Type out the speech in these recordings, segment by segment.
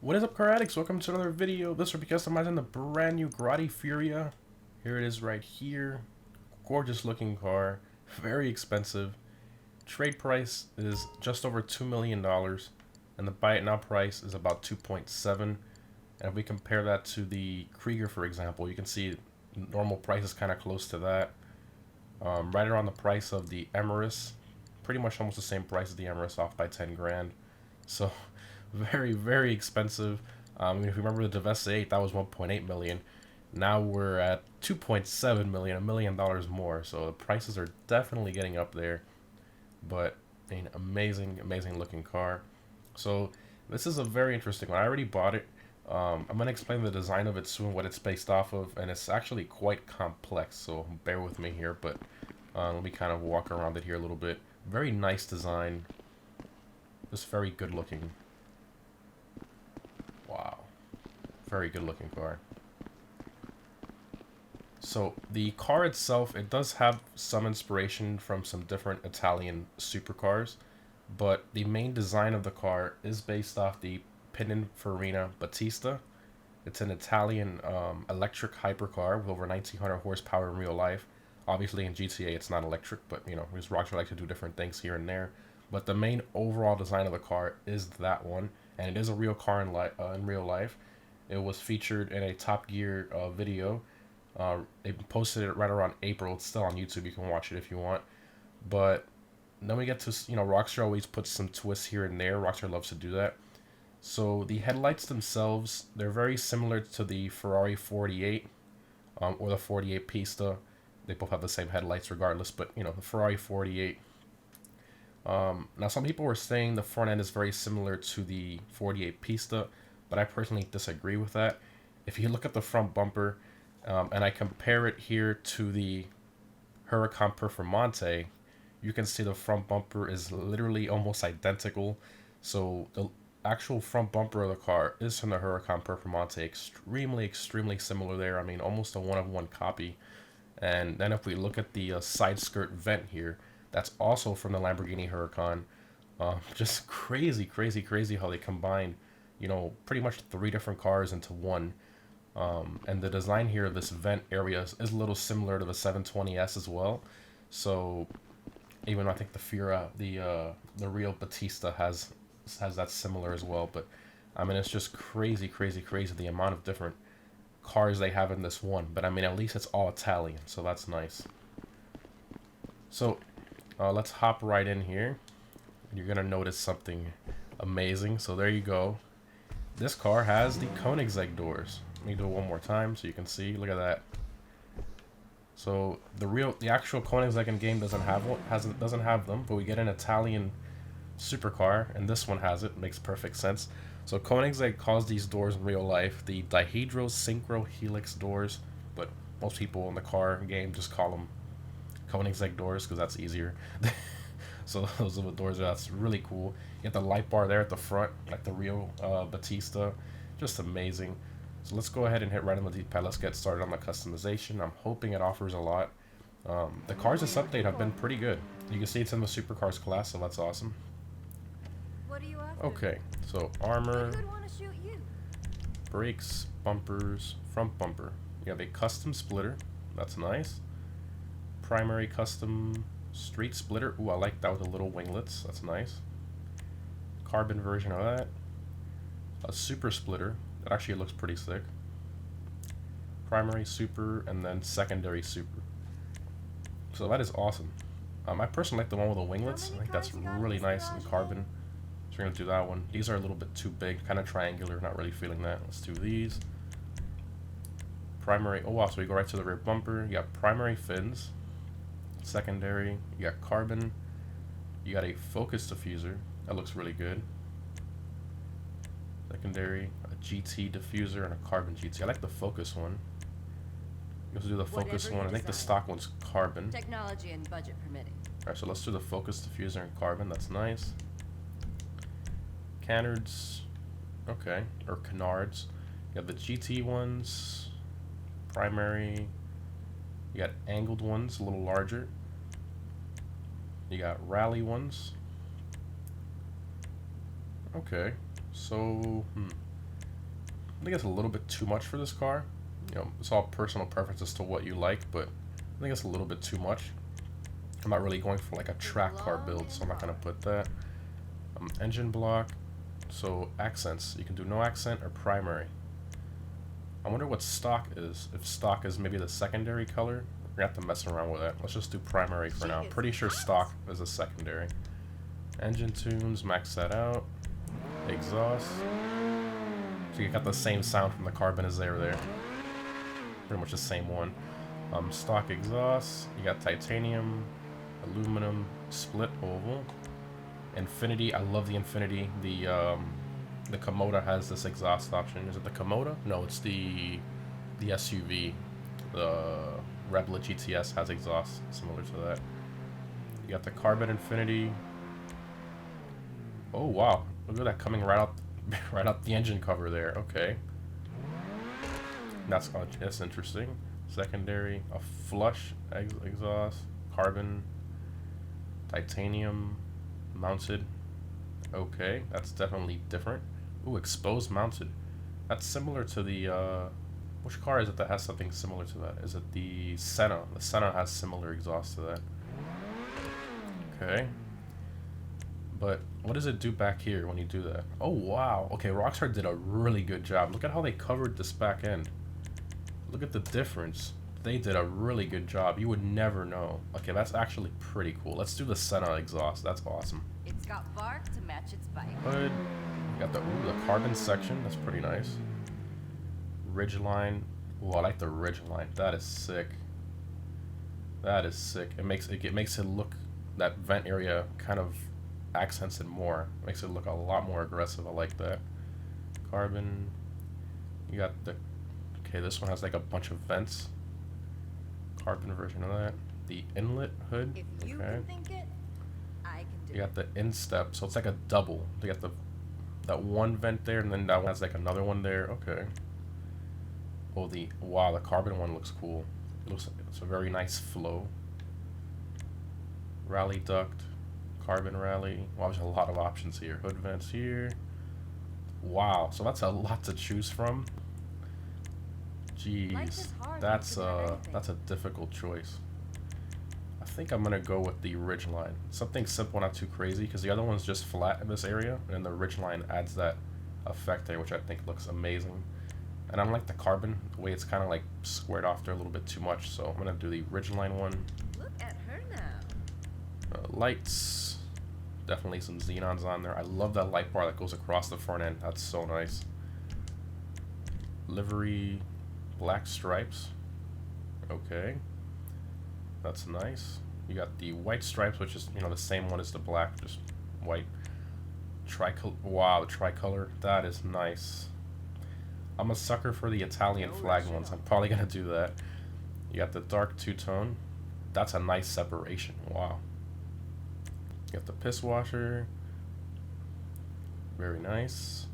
What is up, car addicts? Welcome to another video. This will be customizing the brand new Grotti Furia. Here it is right here. Gorgeous looking car. Very expensive. Trade price is just over $2 million. And the buy it now price is about 2.7. And if we compare that to the Krieger, for example, you can see normal price is kind of close to that. Right around the price of the Emirates. Pretty much almost the same price as the Emirates, off by 10 grand. So very, very expensive. If you remember the Devesta 8, that was 1.8 million. Now we're at 2.7 million, $1 million more. So the prices are definitely getting up there. But an amazing, amazing looking car. So this is a very interesting one. I already bought it. I'm going to explain the design of it soon, what it's based off of, and it's actually quite complex, so bear with me here, but let me kind of walk around it here a little bit. Very nice design. Just very good looking. Wow. Very good looking car. So the car itself, it does have some inspiration from some different Italian supercars, but the main design of the car is based off the Pininfarina Battista. It's an Italian electric hypercar with over 1900 horsepower in real life. Obviously in GTA it's not electric, but you know, because Rockstar like to do different things here and there. But the main overall design of the car is that one, and it is a real car in real life. It was featured in a Top Gear video. They posted it right around April. It's still on YouTube. You can watch it if you want. But then we get to, you know, Rockstar always puts some twists here and there. Rockstar loves to do that. So the headlights themselves, they're very similar to the Ferrari 48 or the 48 Pista. They both have the same headlights regardless, but you know, the Ferrari 48. Now some people were saying the front end is very similar to the 48 Pista, but I personally disagree with that. If you look at the front bumper, and I compare it here to the Huracan Performante, you can see the front bumper is literally almost identical. So the actual front bumper of the car is from the Huracan Performante. Extremely similar there. I mean, almost a one-of-one copy. And then if we look at the side skirt vent here, that's also from the Lamborghini Huracan. Just crazy how they combined, you know, pretty much three different cars into one. And the design here of this vent area is a little similar to the 720S as well. So even though I think the Furia, the real Battista has that similar as well. But I mean, it's just crazy the amount of different cars they have in this one. But I mean, at least it's all Italian, so that's nice. So let's hop right in here. You're gonna notice something amazing. So there you go. This car has the Koenigsegg doors. Let me do it one more time so you can see. Look at that. So the actual Koenigsegg in game doesn't have them, but we get an Italian supercar, and this one has it. Makes perfect sense. So Koenigsegg calls these doors in real life the Dihedral Synchro Helix doors, but most people in the car game just call them Koenigsegg doors because that's easier. So those are the doors. That's really cool. You get the light bar there at the front, like the real Battista. Just amazing. So let's go ahead and hit right on the D-pad. Let's get started on the customization. I'm hoping it offers a lot. The cars this update have been pretty good. You can see it's in the supercars class, so that's awesome. Okay, so armor, brakes, bumpers, front bumper. You have a custom splitter. That's nice. Primary custom street splitter. Ooh, I like that with the little winglets. That's nice. Carbon version of that. A super splitter. That actually looks pretty sick. Primary super and then secondary super. So that is awesome. I personally like the one with the winglets. I think that's really nice in carbon. So we're gonna do that one. These are a little bit too big, kind of triangular. Not really feeling that. Let's do these. Primary. Oh wow! So we go right to the rear bumper. You got primary fins. Secondary. You got carbon. You got a focus diffuser. That looks really good. Secondary, a GT diffuser, and a carbon GT. I like the focus one. You also do the focus one. I think the stock one's carbon. Technology and budget permitting. Alright, so let's do the focus diffuser and carbon. That's nice. Canards. Okay. Or canards. You have the GT ones. Primary. You got angled ones, a little larger. You got rally ones. Okay. So, think it's a little bit too much for this car. You know, it's all personal preference as to what you like, but I think it's a little bit too much. I'm not really going for like a track car build, so I'm not gonna put that. Engine block. So accents, you can do no accent or primary. I wonder what stock is. If stock is maybe the secondary color, we're gonna have to mess around with that. Let's just do primary for now. Pretty sure stock is a secondary. Engine tunes, max that out. Exhaust. So you got the same sound from the carbon as there. Pretty much the same one. Stock exhaust. You got titanium, aluminum, split oval. Infinity. I love the Infinity. The Komoda has this exhaust option. Is it the Komoda? No, it's the SUV. The Rebel GTS has exhaust similar to that. You got the carbon Infinity. Oh wow! Look at that coming right out the engine cover there. Okay, that's interesting. Secondary, a flush exhaust, carbon, titanium, mounted. Okay, that's definitely different. Ooh, exposed mounted. That's similar to the which car is it that has something similar to that? Is it the Senna? The Senna has similar exhaust to that. Okay. But what does it do back here when you do that? Oh wow. Okay, Rockstar did a really good job. Look at how they covered this back end. Look at the difference. They did a really good job. You would never know. Okay, that's actually pretty cool. Let's do the Senna exhaust. That's awesome. It's got bark to match its bite. Hood. You got the carbon section. That's pretty nice. Ridgeline. Ooh, I like the ridgeline. That is sick. That is sick. It makes it look, that vent area kind of accents it more. Makes it look a lot more aggressive. I like that. Carbon. You got the, okay, this one has like a bunch of vents. Carbon version of that. The inlet hood. If you can think it, I can do it. You got the instep, so it's like a double. You got that one vent there, and then that one has like another one there. Okay. Oh, wow, the carbon one looks cool. It looks like it's a very nice flow. Rally duct, carbon rally. Wow, there's a lot of options here. Hood vents here. Wow, so that's a lot to choose from. Jeez, that's a difficult choice. I think I'm gonna go with the ridgeline. Something simple, not too crazy, because the other one's just flat in this area, and the ridgeline adds that effect there, which I think looks amazing. And I don't like the carbon, the way it's kind of like squared off there a little bit too much, so I'm gonna do the ridgeline one. Look at her now. Lights, definitely some xenons on there. I love that light bar that goes across the front end. That's so nice. Livery, black stripes. Okay, that's nice. You got the white stripes, which is, you know, the same one as the black, just white. Tricolor. Wow, the tricolor. That is nice. I'm a sucker for the Italian flag ones. I'm probably gonna do that. You got the dark two-tone. That's a nice separation. Wow. You got the piss washer. Very nice.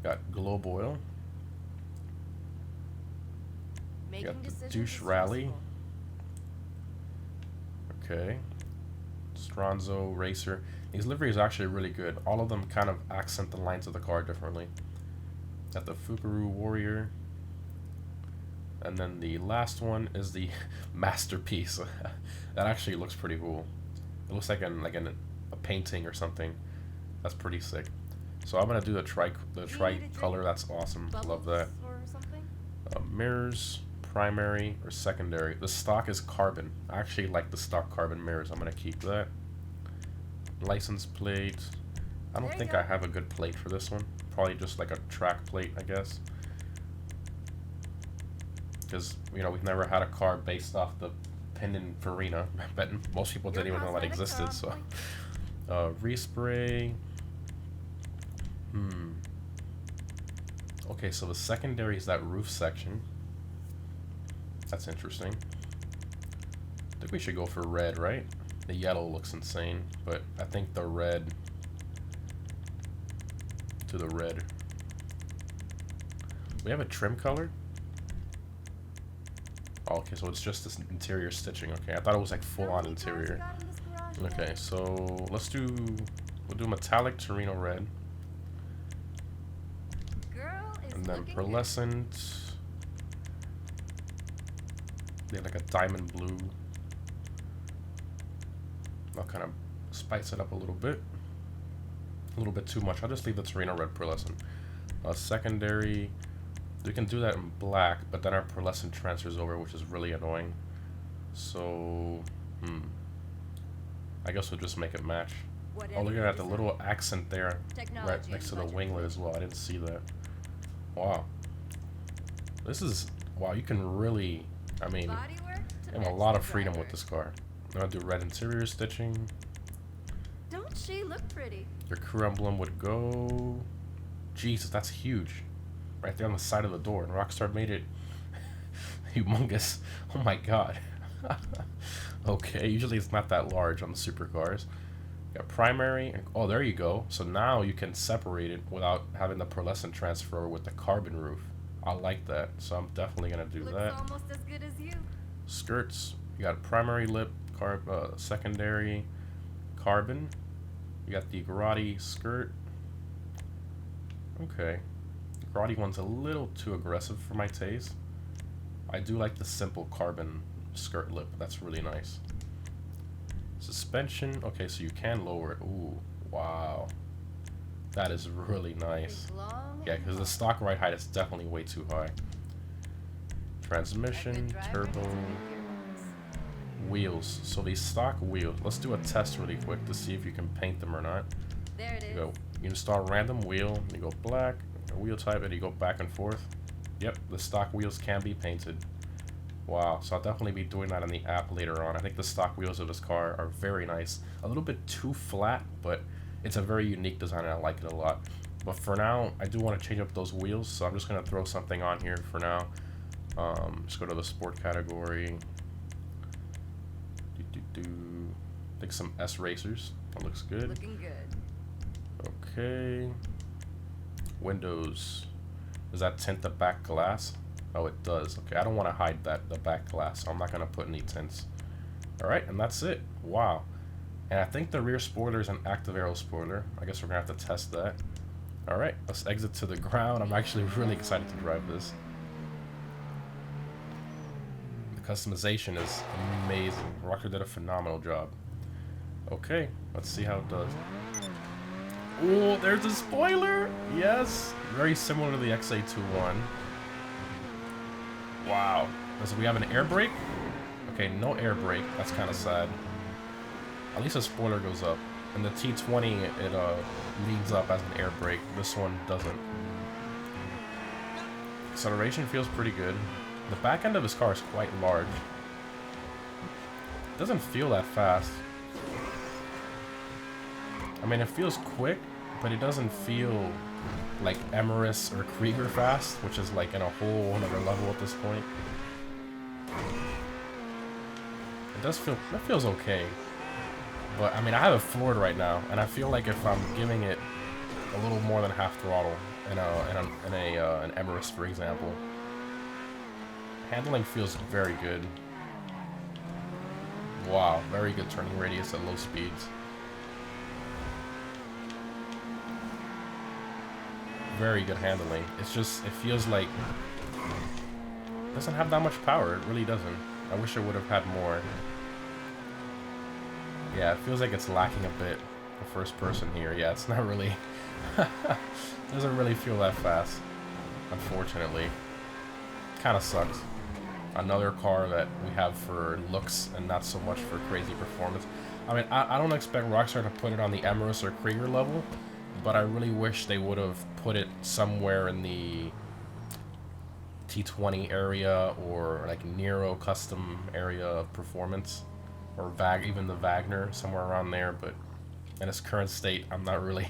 Got globe oil. You got the douche rally. Okay. Stronzo racer. These liveries are actually really good. All of them kind of accent the lines of the car differently. Got the Fukaru Warrior. And then the last one is the masterpiece. That actually looks pretty cool. It looks like a painting or something. That's pretty sick. So I'm gonna do the tricolor. That's awesome. Love that. Mirrors, primary or secondary. The stock is carbon. I actually like the stock carbon mirrors. I'm gonna keep that. License plate. I don't think I have a good plate for this one. Probably just like a track plate, I guess. Because, you know, we've never had a car based off the Pininfarina. I bet most people didn't even know that existed, so. Respray. Okay, so the secondary is that roof section. That's interesting. I think we should go for red, right? The yellow looks insane, but I think the red... to the red. We have a trim color? Oh, okay, so it's just this interior stitching. Okay, I thought it was like full-on interior. Okay, so we'll do metallic Torino red. And then looking pearlescent. They have like a diamond blue. I'll kind of spice it up a little bit. A little bit too much. I'll just leave the Torino red pearlescent. Secondary. We can do that in black, but then our pearlescent transfers over, which is really annoying. So, I guess we'll just make it match. Oh, look at that, the little accent there, right next to the winglet as well. I didn't see that. Wow. This is, wow, you can really, I mean, you have a lot of freedom with this car. I'm gonna do red interior stitching. Don't she look pretty? Your crew emblem would go. Jesus, that's huge. Right there on the side of the door. And Rockstar made it humongous. Oh my god. Okay, usually it's not that large on the supercars. Got primary. And, oh, there you go. So now you can separate it without having the pearlescent transfer with the carbon roof. I like that. So I'm definitely going to do that. Looks almost as good as you. Skirts. You got primary lip, secondary, carbon. You got the Grotti skirt. Okay. The Grotti one's a little too aggressive for my taste. I do like the simple carbon skirt lip. That's really nice. Suspension. Okay, so you can lower it. Ooh, wow. That is really nice. Yeah, because the stock ride height is definitely way too high. Transmission, turbo, wheels. So these stock wheels. Let's do a test really quick to see if you can paint them or not. There it is. You install random wheel, you go black, wheel type, and you go back and forth. Yep, the stock wheels can be painted. Wow, so I'll definitely be doing that in the app later on. I think the stock wheels of this car are very nice. A little bit too flat, but it's a very unique design and I like it a lot. But for now, I do want to change up those wheels, so I'm just going to throw something on here for now. Just go to the sport category. I think some S racers. That looks good. Looking good. Okay. Windows. Does that tint the back glass? Oh, it does. Okay, I don't want to hide the back glass, so I'm not going to put any tints. Alright, and that's it. Wow. And I think the rear spoiler is an active aero spoiler. I guess we're going to have to test that. Alright, let's exit to the ground. I'm actually really excited to drive this. The customization is amazing. Rocker did a phenomenal job. Okay, let's see how it does. Oh, there's a spoiler! Yes! Very similar to the XA21. Wow. So we have an air brake? Okay, no air brake. That's kind of sad. At least the spoiler goes up. And the T20, it leads up as an air brake. This one doesn't. Acceleration feels pretty good. The back end of his car is quite large. It doesn't feel that fast. I mean, it feels quick, but it doesn't feel like Emirates or Krieger fast, which is like in a whole other level at this point. It does feel, it feels okay. But I mean, I have it floored right now, and I feel like if I'm giving it a little more than half throttle in an Emirates, for example, handling feels very good. Wow, very good turning radius at low speeds. Very good handling. It's just, it feels like it doesn't have that much power. It really doesn't. I wish it would have had more. Yeah, it feels like it's lacking a bit. The first person here. Yeah, it's not really doesn't really feel that fast, unfortunately. Kind of sucks. Another car that we have for looks and not so much for crazy performance. I mean, I don't expect Rockstar to put it on the Emirates or Krieger level, but I really wish they would have put it somewhere in the T20 area or like Nero custom area of performance, or even the Wagner, somewhere around there. But in its current state, I'm not really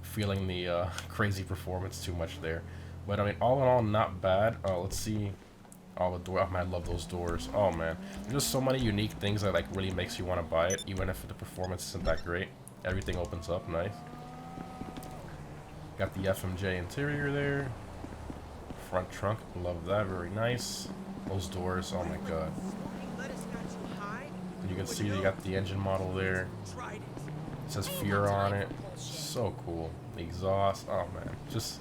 feeling the crazy performance too much there. But I mean, all in all, not bad. Let's see. All the door. Oh man, I love those doors. Oh man, there's just so many unique things that like really makes you want to buy it, even if the performance isn't that great. Everything opens up nice. Got the FMJ interior there. Front trunk, love that, very nice. Those doors, oh my god. And you can see you got the engine model there. It says Furia on it. So cool. The exhaust, oh man, just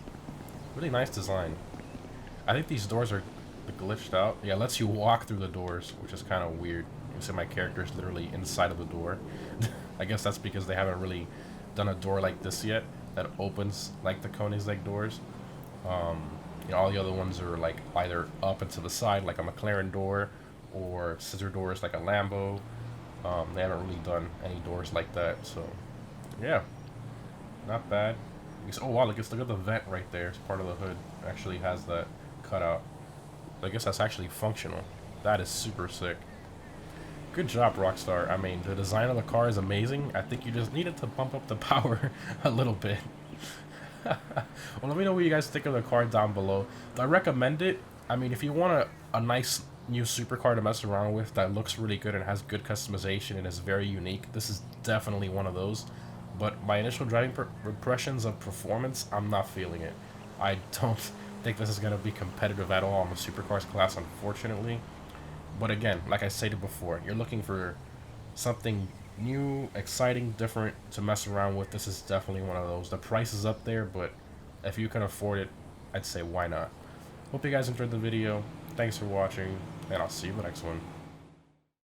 Really nice design. I think these doors are glitched out. Yeah, it lets you walk through the doors, which is kind of weird. You see my character is literally inside of the door. I guess that's because they haven't really done a door like this yet that opens like the Koenigsegg doors. All the other ones are like either up and to the side like a McLaren door, or scissor doors like a Lambo. They haven't really done any doors like that, so yeah, not bad. Oh wow, look at the vent right there. It's part of the hood. It actually has that cutout. I guess that's actually functional. That is super sick. Good job, Rockstar. I mean, the design of the car is amazing. I think you just needed to bump up the power a little bit. Well, let me know what you guys think of the car down below. Do I recommend it? I mean, if you want a nice new supercar to mess around with that looks really good and has good customization and is very unique, this is definitely one of those. But my initial driving impressions of performance, I'm not feeling it. I don't think this is going to be competitive at all in the supercars class, unfortunately. But again, like I stated before, you're looking for something new, exciting, different to mess around with. This is definitely one of those. The price is up there, but if you can afford it, I'd say why not. Hope you guys enjoyed the video. Thanks for watching, and I'll see you in the next one.